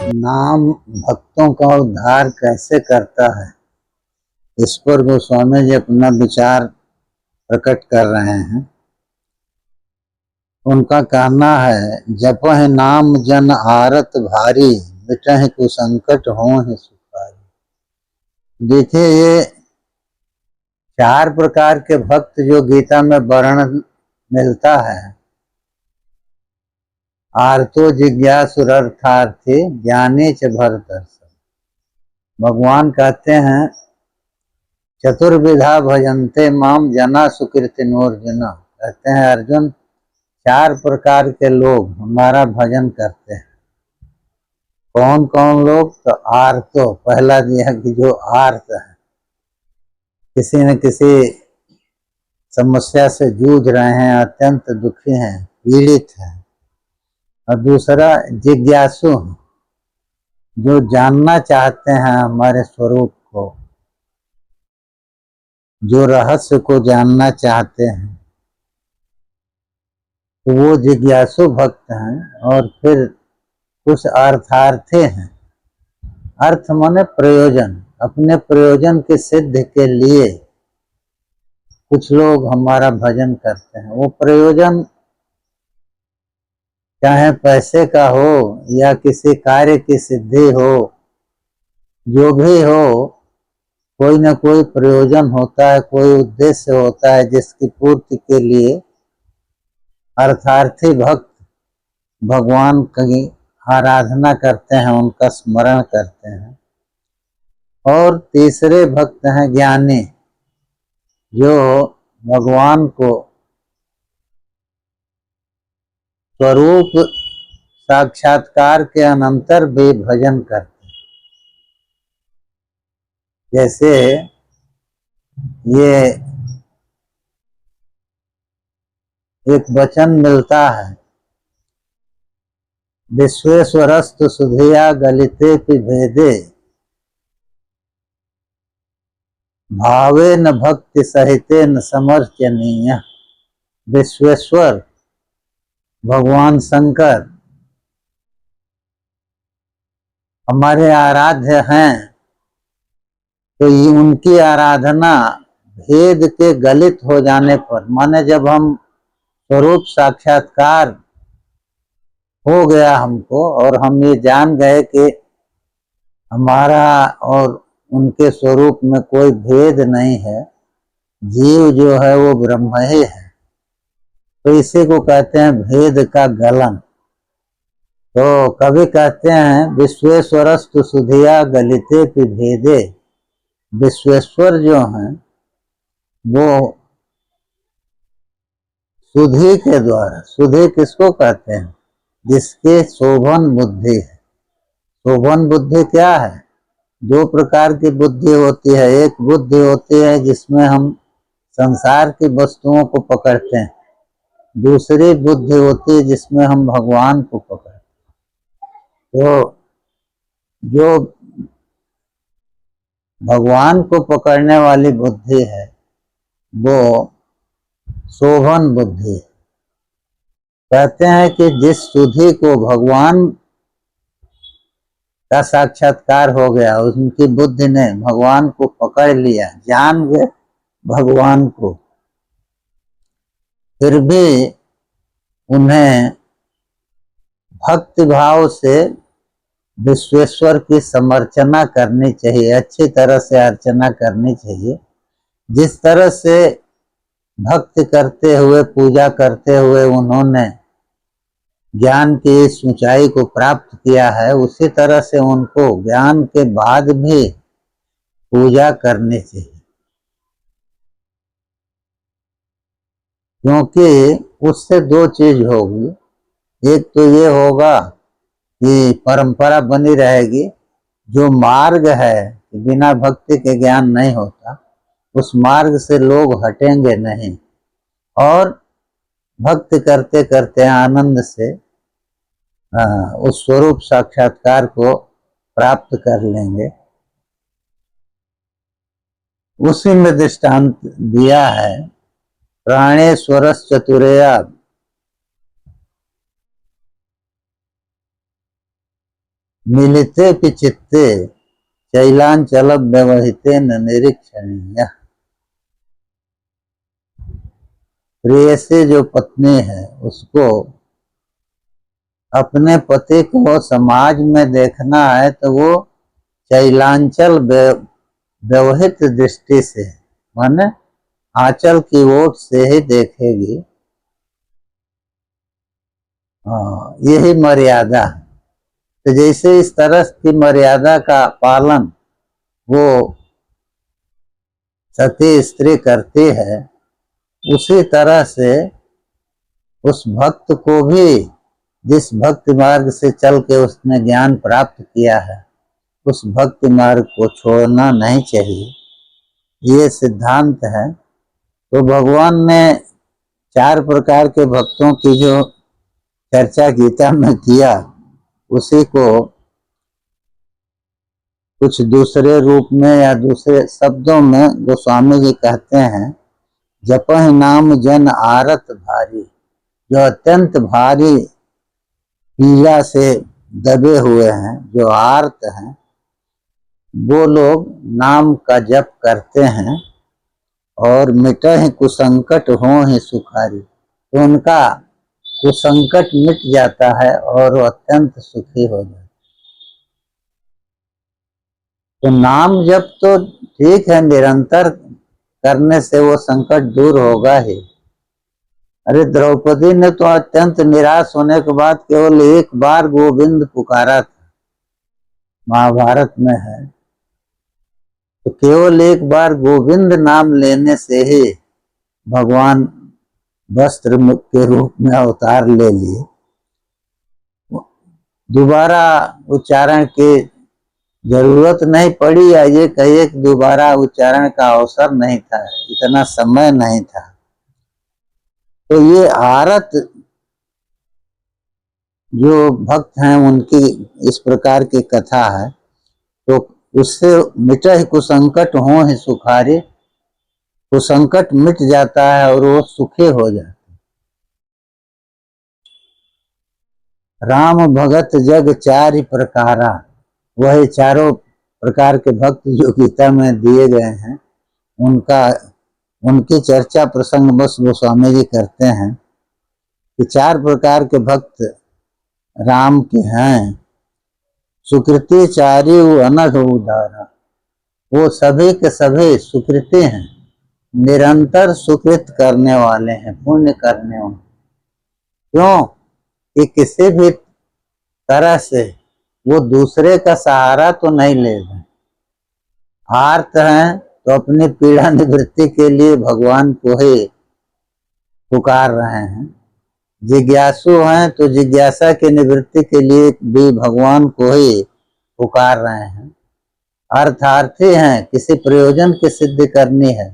नाम भक्तों का उद्धार कैसे करता है, इस पर गोस्वामी जी अपना विचार प्रकट कर रहे हैं। उनका कहना है, जपहि नाम जन आरत भारी, मिटहि कुसंकट होहि सुखारी। देखिए, ये 4 प्रकार के भक्त जो गीता में वर्णन मिलता है। आर्तो जिज्ञासुरर्थार्थी ज्ञानी च भरतर्षभ। भगवान कहते हैं, चतुर्विधा भजन्ते माम जना सुकृतिनोर्जुन। कहते हैं अर्जुन, 4 प्रकार के लोग हमारा भजन करते हैं। कौन कौन लोग? तो आर्तो, पहला दिया कि जो आर्त है, किसी न किसी समस्या से जूझ रहे हैं, अत्यंत दुखी हैं, पीड़ित हैं। और दूसरा जिज्ञासु, जो जानना चाहते हैं हमारे स्वरूप को, जो रहस्य को जानना चाहते हैं, तो वो जिज्ञासु भक्त हैं। और फिर कुछ अर्थार्थी हैं। अर्थ माने प्रयोजन, अपने प्रयोजन के सिद्ध के लिए कुछ लोग हमारा भजन करते हैं। वो प्रयोजन चाहे पैसे का हो या किसी कार्य की सिद्धि हो, जो भी हो, कोई न कोई प्रयोजन होता है, कोई उद्देश्य होता है जिसकी पूर्ति के लिए अर्थार्थी भक्त भगवान की आराधना करते हैं, उनका स्मरण करते हैं। और तीसरे भक्त हैं ज्ञानी, जो भगवान को स्वरूप साक्षात्कार के अनंतर भी भजन करते हैं। जैसे ये एक वचन मिलता है, विश्वेश्वरस्तु सुधिया गलिते भेदे, भावे न भक्ति सहिते न समर्चनीय। विश्वेश्वर भगवान शंकर हमारे आराध्य हैं, तो ये उनकी आराधना भेद के गलित हो जाने पर, माने जब हम स्वरूप साक्षात्कार हो गया हमको और हम ये जान गए कि हमारा और उनके स्वरूप में कोई भेद नहीं है, जीव जो है वो ब्रह्म ही है, तो इसी को कहते हैं भेद का गलन। तो कभी कहते हैं, विश्वेश्वरस्तु सुधिया गलिते भेदे। विश्वेश्वर जो हैं वो सुधि के द्वारा, सुधि किसको कहते हैं? जिसके शोभन बुद्धि है। शोभन बुद्धि क्या है? 2 प्रकार की बुद्धि होती है। एक बुद्धि होती है जिसमें हम संसार की वस्तुओं को पकड़ते हैं, दूसरी बुद्धि होती है जिसमें हम भगवान को पकड़ते हैं। तो जो भगवान को पकड़ने वाली बुद्धि है वो शोभन बुद्धि है। कहते हैं कि जिस सुधि को भगवान का साक्षात्कार हो गया, उनकी बुद्धि ने भगवान को पकड़ लिया, जान गए भगवान को, फिर भी उन्हें भक्ति भाव से विश्वेश्वर की समर्चना करनी चाहिए, अच्छी तरह से अर्चना करनी चाहिए। जिस तरह से भक्ति करते हुए, पूजा करते हुए उन्होंने ज्ञान की इस ऊंचाई को प्राप्त किया है, उसी तरह से उनको ज्ञान के बाद भी पूजा करनी चाहिए। क्योंकि उससे 2 चीज होगी। एक तो ये होगा कि परंपरा बनी रहेगी, जो मार्ग है बिना भक्ति के ज्ञान नहीं होता, उस मार्ग से लोग हटेंगे नहीं और भक्ति करते करते आनंद से उस स्वरूप साक्षात्कार को प्राप्त कर लेंगे। उसी में दृष्टांत दिया है, प्राणेश्वरस् चतुरेया। मिलते पिचित्ते चैलांचल व्यवहिते न निरीक्षणीय। प्रेयसी जो पत्नी है उसको अपने पति को समाज में देखना है तो वो चैलांचल व्यवहित दृष्टि से, माने आंचल की ओट से ही देखेगी। यही मर्यादा। तो जैसे इस तरह की मर्यादा का पालन वो सती स्त्री करती है, उसी तरह से उस भक्त को भी, जिस भक्ति मार्ग से चल के उसने ज्ञान प्राप्त किया है, उस भक्ति मार्ग को छोड़ना नहीं चाहिए, ये सिद्धांत है। तो भगवान ने 4 प्रकार के भक्तों की जो चर्चा गीता में किया, उसी को कुछ दूसरे रूप में या दूसरे शब्दों में गोस्वामी जी कहते हैं, जपह नाम जन आरत भारी। जो अत्यंत भारी पीड़ा से दबे हुए हैं, जो आर्त हैं, वो लोग नाम का जप करते हैं और मिटहि कुसंकट होहि सुखारी। तो उनका कुसंकट मिट जाता है और वो अत्यंत सुखी हो जाता है। तो नाम जप तो ठीक है, निरंतर करने से वो संकट दूर होगा ही। अरे द्रौपदी ने तो अत्यंत निराश होने के बाद केवल एक बार गोविंद पुकारा था, महाभारत में है। तो केवल एक बार गोविंद नाम लेने से ही भगवान वस्त्र के रूप में अवतार ले लिए। दोबारा उच्चारण की जरूरत नहीं पड़ी, या ये कहिए कि दोबारा उच्चारण का अवसर नहीं था, इतना समय नहीं था। तो ये आरत जो भक्त हैं उनकी इस प्रकार की कथा है। तो उससे मिटहि कुसंकट होहि सुखारी, कुसंकट मिट जाता है और वो सुखी हो जाते। राम भगत जग 4 प्रकारा, वही 4 प्रकार के भक्त जो गीता में दिए गए हैं, उनकी चर्चा प्रसंग बस गोस्वामी जी करते हैं कि 4 प्रकार के भक्त राम के हैं। सुकृति चारि अनघ उदारा, वो सभी के सभी सुकृति हैं, निरंतर सुकृत करने वाले हैं, पुण्य करने वाले। क्यों कि किसी भी तरह से वो दूसरे का सहारा तो नहीं ले रहे, आर्त हैं तो अपनी पीड़ा निवृत्ति के लिए भगवान को ही पुकार रहे हैं, जिज्ञासु हैं तो जिज्ञासा की निवृत्ति के लिए भी भगवान को ही पुकार रहे हैं, अर्थार्थी हैं, किसी प्रयोजन की सिद्धि करनी है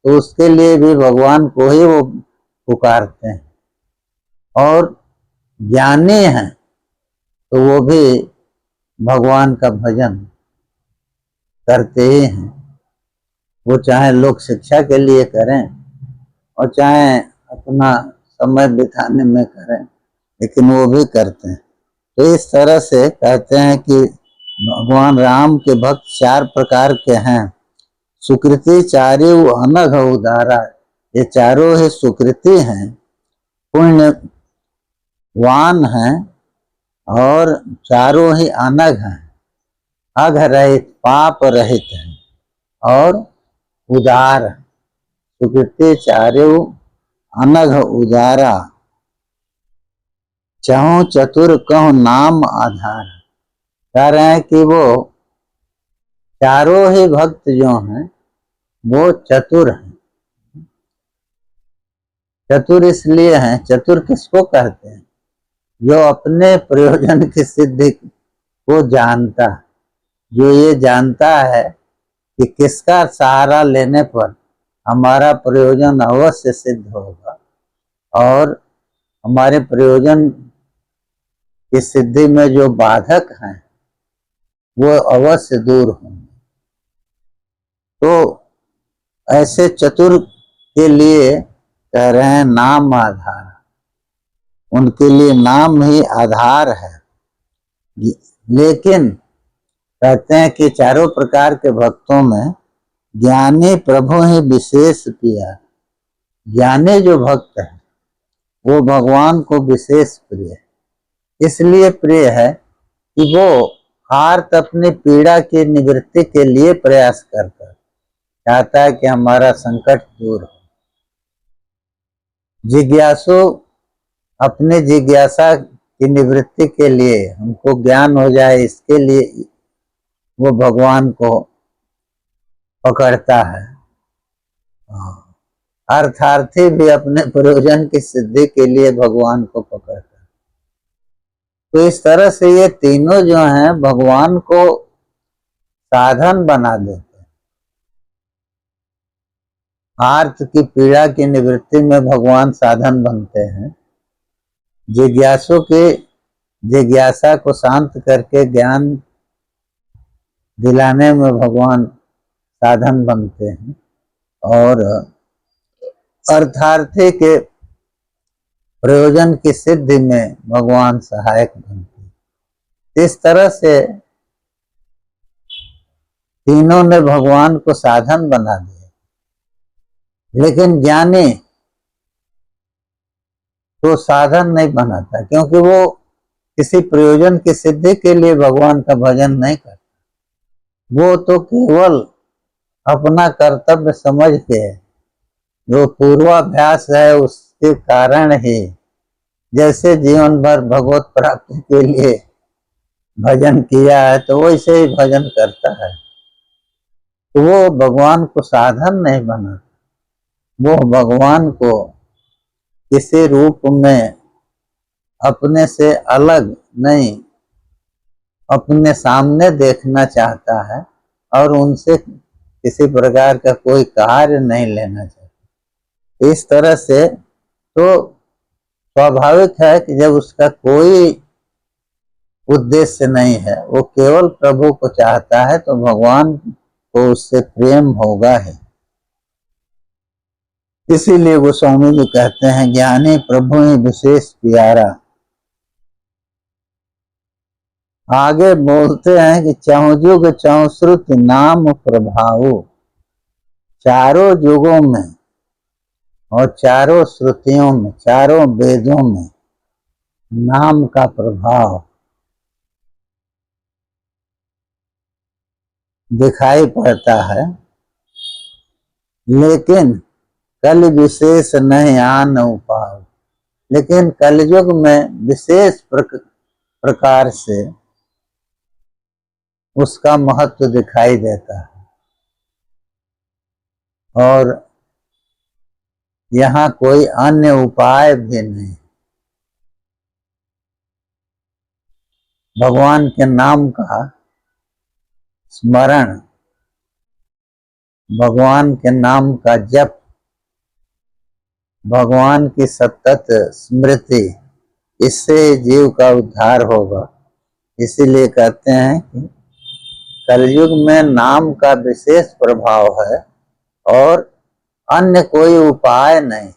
तो उसके लिए भी भगवान को ही वो पुकारते हैं, और ज्ञानी हैं तो वो भी भगवान का भजन करते ही हैं। वो चाहे लोक शिक्षा के लिए करें और चाहे अपना समय बिताने में करें, लेकिन वो भी करते हैं। तो इस तरह से कहते हैं कि भगवान राम के भक्त 4 प्रकार के हैं। सुकृति चारि अनघ उदारा, ये चारों ही सुकृति हैं, पुण्यवान हैं और चारों ही अनघ हैं, अघ रहित, पाप रहित हैं और उदार। सुकृति चारु अनघ उदारा, चहु चतुर कहु नाम आधार। कह रहे हैं कि वो चारों ही भक्त जो हैं वो चतुर हैं। चतुर इसलिए हैं, चतुर किसको कहते हैं? जो अपने प्रयोजन की सिद्धि को जानता, जो ये जानता है कि किसका सहारा लेने पर हमारा प्रयोजन अवश्य सिद्ध होगा और हमारे प्रयोजन की सिद्धि में जो बाधक हैं वो अवश्य दूर होंगे। तो ऐसे चतुर के लिए कह रहे हैं नाम आधार, उनके लिए नाम ही आधार है। लेकिन कहते हैं कि चारों प्रकार के भक्तों में ज्ञानी प्रभु ही विशेष प्रिय। ज्ञानी जो भक्त है वो भगवान को विशेष प्रिय है। इसलिए प्रिय है कि वो आर्त अपनी पीड़ा की निवृत्ति के लिए प्रयास करता है, चाहता है कि हमारा संकट दूर हो। जिज्ञासु अपनी जिज्ञासा की निवृत्ति के लिए, हमको ज्ञान हो जाए इसके लिए वो भगवान को पकड़ता है। अर्थार्थी भी अपने प्रयोजन की सिद्धि के लिए भगवान को पकड़ता है। तो इस तरह से ये तीनों जो हैं भगवान को साधन बना देते हैं। आर्त की पीड़ा की निवृत्ति में भगवान साधन बनते हैं। जिज्ञासु की जिज्ञासा को शांत करके ज्ञान दिलाने में भगवान साधन बनते हैं और अर्थार्थी के प्रयोजन की सिद्धि में भगवान सहायक बनते हैं। इस तरह से तीनों ने भगवान को साधन बना दिया। लेकिन ज्ञानी तो साधन नहीं बनाता, क्योंकि वो किसी प्रयोजन की सिद्धि के लिए भगवान का भजन नहीं करता। वो तो केवल अपना कर्तव्य समझ के, जो पूर्वाभ्यास है उसके कारण ही, जैसे जीवन भर भगवत प्राप्ति के लिए भजन किया है तो वैसे ही भजन करता है। तो वो भगवान को साधन नहीं बनाता, वो भगवान को किसी रूप में अपने से अलग नहीं, अपने सामने देखना चाहता है और उनसे किसी प्रकार का कोई कार्य नहीं लेना चाहता। इस तरह से तो स्वाभाविक है कि जब उसका कोई उद्देश्य नहीं है, वो केवल प्रभु को चाहता है, तो भगवान को उससे प्रेम होगा ही। इसीलिए गोस्वामी जी कहते हैं ज्ञानी प्रभु ही विशेष प्यारा। आगे बोलते हैं कि चहुजुग चहुश्रुत नाम प्रभाव। चारों युगों में और चारों श्रुतियों में, चारों वेदों में नाम का प्रभाव दिखाई पड़ता है। लेकिन कल विशेष नहीं आन उपाय। लेकिन कलयुग में विशेष प्रकार से उसका महत्व दिखाई देता है और यहाँ कोई अन्य उपाय भी नहीं। भगवान के नाम का स्मरण, भगवान के नाम का जप, भगवान की सतत स्मृति, इससे जीव का उद्धार होगा। इसीलिए कहते हैं कि कलयुग में नाम का विशेष प्रभाव है और अन्य कोई उपाय नहीं,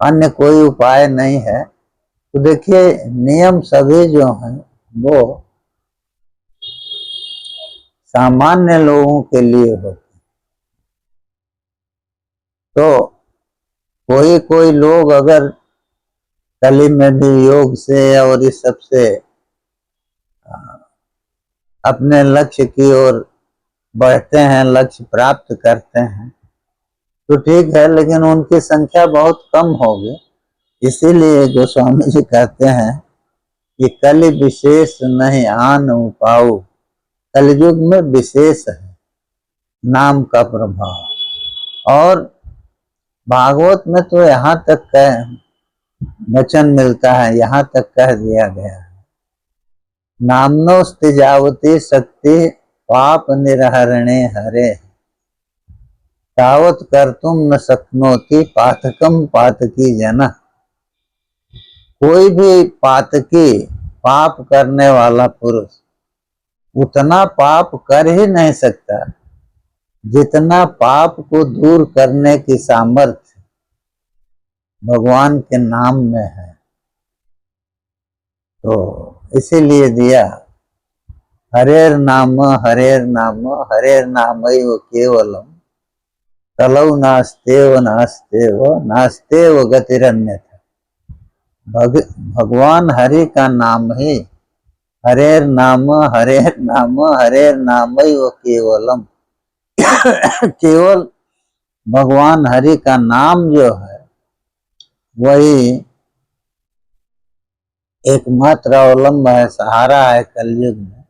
अन्य कोई उपाय नहीं है। तो देखिए नियम सभी जो हैं वो सामान्य लोगों के लिए होते। तो कोई कोई लोग अगर कली में भी योग से और इस सब से अपने लक्ष्य की ओर बढ़ते हैं, लक्ष्य प्राप्त करते हैं, तो ठीक है, लेकिन उनकी संख्या बहुत कम होगी। इसीलिए गोस्वामी जी कहते हैं कि कलि विशेष नहीं आन उपाऊ। कलयुग में विशेष है नाम का प्रभाव। और भागवत में तो यहाँ तक वचन मिलता है, यहाँ तक कह दिया गया है, नामनोस्तिजावती शक्ति पाप निरहरणे हरे, तावत कर्तुम न शक्नोति पातकम पातकी जना। कोई भी पातकी, पाप करने वाला पुरुष उतना पाप कर ही नहीं सकता जितना पाप को दूर करने की सामर्थ्य भगवान के नाम में है। तो इसीलिए दिया हरेर नाम हरेर नामैव केवलम कलौ नास्तेव गतिरन्यथा। भगवान हरि का नाम ही हरेर नाम हरेर नामैव केवलम केवल भगवान हरि का नाम जो है वही एकमात्र अवलंब है, सहारा है कलयुग में।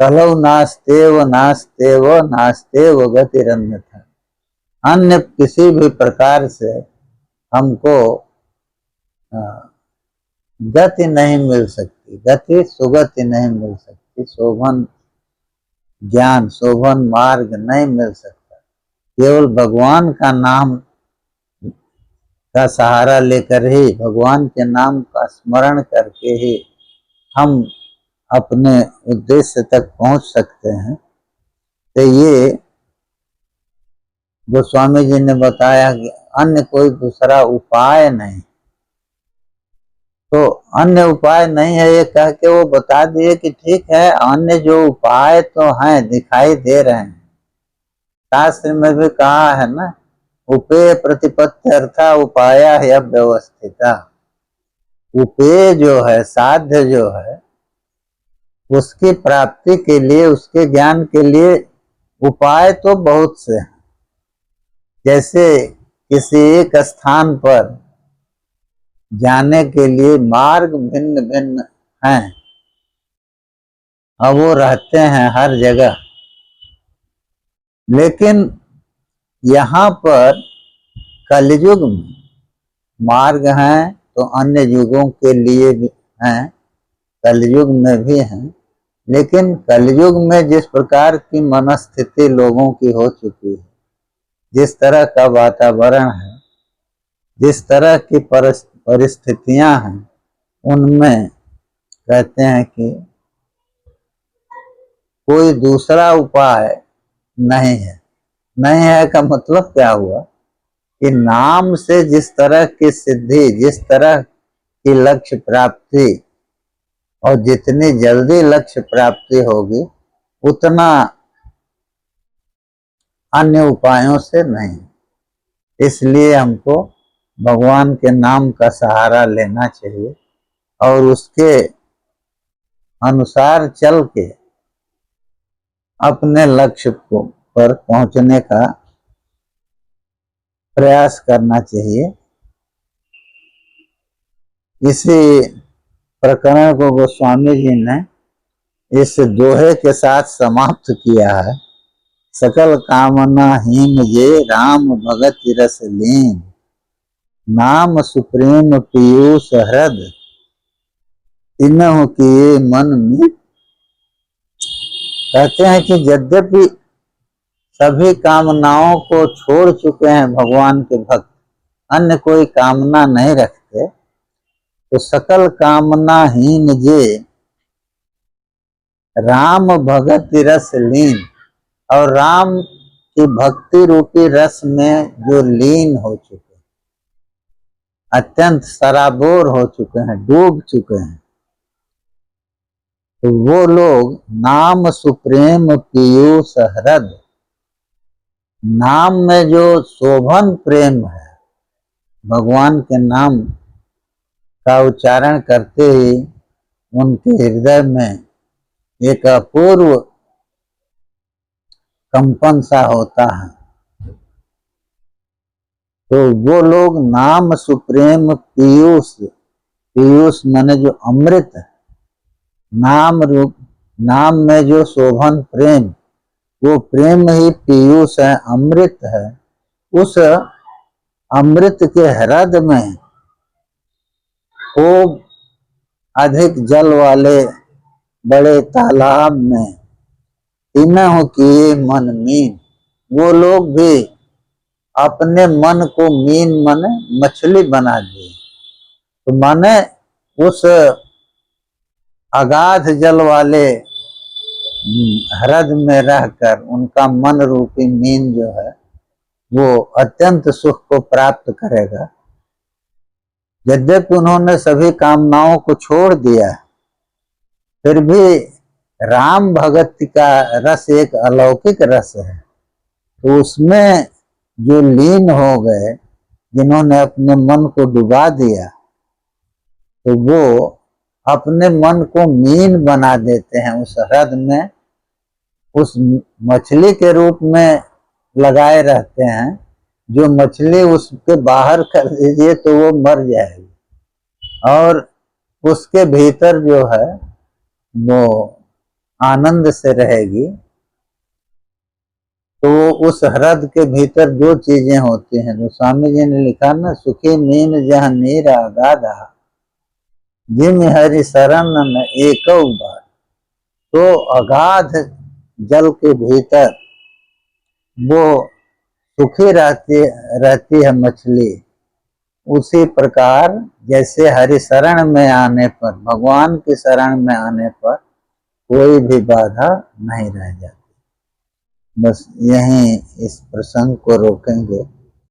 कलौ नास्तेव गतिरन्यथा। अन्य किसी भी प्रकार से हमको गति नहीं मिल सकती, गति सुगति नहीं मिल सकती, शोभन ज्ञान शोभन मार्ग नहीं मिल सकता। केवल भगवान का नाम का सहारा लेकर ही, भगवान के नाम का स्मरण करके ही हम अपने उद्देश्य तक पहुंच सकते हैं। तो ये गोस्वामी जी ने बताया कि अन्य कोई दूसरा उपाय नहीं। तो अन्य उपाय नहीं है ये कह के वो बता दिए कि ठीक है, अन्य जो उपाय तो हैं दिखाई दे रहे हैं, शास्त्र में भी कहा है ना, उपेय प्रतिपत्त्यर्था उपाया है व्यवस्थिता। उपेय जो है, साध्य जो है, उसकी प्राप्ति के लिए, उसके ज्ञान के लिए उपाय तो बहुत से हैं। जैसे किसी एक स्थान पर जाने के लिए मार्ग भिन्न भिन्न हैं, अब वो रहते हैं हर जगह, लेकिन यहाँ पर कलयुग में मार्ग हैं तो अन्य युगों के लिए भी हैं, कलयुग में भी हैं। लेकिन कलयुग में जिस प्रकार की मनस्थिति लोगों की हो चुकी है, जिस तरह का वातावरण है, जिस तरह की परिस्थितियां हैं, उनमें कहते हैं कि कोई दूसरा उपाय नहीं है। नहीं है का मतलब क्या हुआ कि नाम से जिस तरह की सिद्धि, जिस तरह की लक्ष्य प्राप्ति, और जितनी जल्दी लक्ष्य प्राप्ति होगी उतना अन्य उपायों से नहीं। इसलिए हमको भगवान के नाम का सहारा लेना चाहिए और उसके अनुसार चल के अपने लक्ष्य को पर पहुंचने का प्रयास करना चाहिए। इसी प्रकरण को गोस्वामी जी ने इस दोहे के साथ समाप्त किया है। सकल कामना हीन जे राम भगत रस लीन, नाम सुप्रीम पीयूष हृद तीनों किए मन में। कहते हैं कि यद्यपि सभी कामनाओं को छोड़ चुके हैं भगवान के भक्त, अन्य कोई कामना नहीं रखते, तो सकल कामना हीन जे राम भगत रस लीन, और राम की भक्ति रूपी रस में जो लीन हो चुके, अत्यंत सराबोर हो चुके हैं, डूब चुके हैं, तो वो लोग नाम सुप्रीम पीयूष हृद, नाम में जो शोभन प्रेम है, भगवान के नाम का उच्चारण करते ही उनके हृदय में एक अपूर्व कंपन सा होता है। तो वो लोग नाम सुप्रीम पीयूष, पीयूष माने जो अमृत है, नाम रूप, नाम में जो शोभन प्रेम, वो प्रेम ही पीयूष है, अमृत है। उस अमृत के हृद में खूब अधिक जल वाले बड़े तालाब में तीनों किए मन मीन, वो लोग भी अपने मन को मीन माने मछली बना दिए। तो माने उस अगाध जल वाले हृद में रहकर उनका मन रूपी मीन जो है वो अत्यंत सुख को प्राप्त करेगा। यद्यपि उन्होंने सभी कामनाओं को छोड़ दिया, फिर भी राम भगत का रस एक अलौकिक रस है, तो उसमें जो लीन हो गए, जिन्होंने अपने मन को डुबा दिया, तो वो अपने मन को मीन बना देते हैं उस ह्रद में, उस मछली के रूप में लगाए रहते हैं। जो मछली उसके बाहर कर दीजिए तो वो मर जाएगी, और उसके भीतर जो है वो आनंद से रहेगी। तो उस ह्रद के भीतर जो चीजें होती हैं, तो स्वामी जी ने लिखा ना, सुखी मीन जहाँ नीर अगाधा, जिम हरि शरण में एक बार। तो अगाध जल के भीतर वो सुखी रहती है मछली। उसी प्रकार जैसे हरि शरण में आने पर, भगवान की शरण में आने पर कोई भी बाधा नहीं रह जाती। बस यहीं इस प्रसंग को रोकेंगे।